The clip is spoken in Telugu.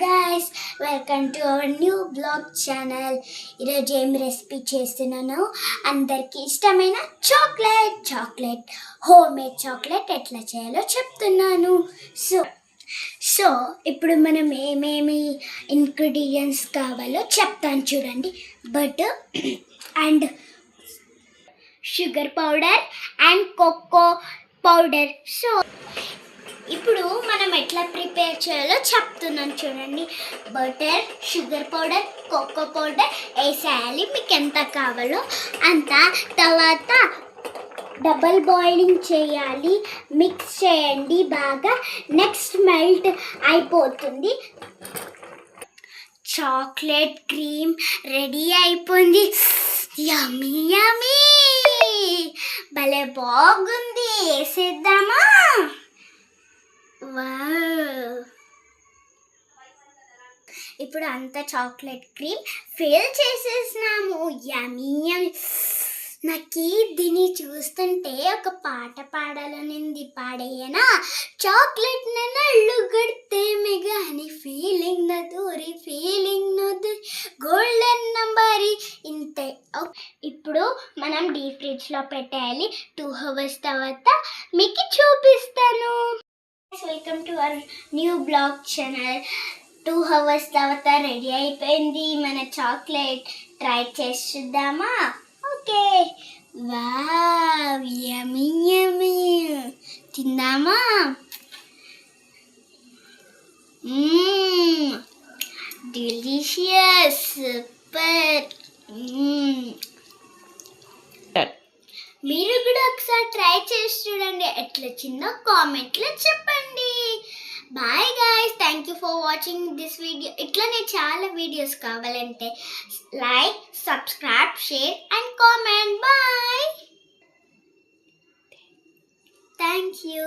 Guys, welcome to our new blog channel. ఈరోజు ఏం రెసిపీ చేస్తున్నాను, అందరికీ ఇష్టమైన చాక్లెట్ హోమ్ మేడ్ చాక్లెట్ ఎట్లా చేయాలో చెప్తున్నాను. సో ఇప్పుడు మనం ఏమేమి ఇంగ్రీడియంట్స్ కావాలో చెప్తాను చూడండి. Butter and sugar powder and cocoa powder. So ఇప్పుడు మనం ఎట్లా ప్రిపేర్ చేయాలో చెప్తున్నాను చూడండి. Butter, sugar powder, cocoa powder వేసేయాలి మీకు ఎంత కావాలో అంత. తర్వాత డబల్ బాయిలింగ్ చేయాలి, మిక్స్ చేయండి బాగా. నెక్స్ట్ మెల్ట్ అయిపోతుంది. చాక్లెట్ క్రీమ్ రెడీ అయిపోయింది. యమ్మీ యమ్మీ, భలే బాగుంది. వేసేద్దామా? ఇప్పుడు అంతా చాక్లెట్ క్రీమ్ ఫిల్ చేసేసినాము. యమ్మీ యమ్మీ. నాకు దీన్ని చూస్తుంటే ఒక పాట పాడాలనింది. పాడేయనా? చాక్లెట్ నన్ను గడితే మెగాని ఫీలింగ్ నదూరి గోల్డెన్ నంబరి ఇంతే. ఇప్పుడు మనం డీప్ ఫ్రిడ్జ్లో పెట్టేయాలి. 2 hours తర్వాత మీకు చూపిస్తాను. Welcome to our new blog channel. 2 hours తర్వాత రెడీ అయిపోయింది మన చాక్లెట్. ట్రై చేసి చూద్దామా? ఓకే. వావ్, యమ్మీ యమ్మీ. తిందామా? Delicious, super. మీరు కూడా ఒకసారి ట్రై చేసి చూడండి. ఎట్లా వచ్చిందో కామెంట్లో చెప్పండి. Bye guys, thank you for watching this video. ఇట్లానే చాలా వీడియోస్ కావాలంటే like, subscribe, share and comment. Bye, thank you.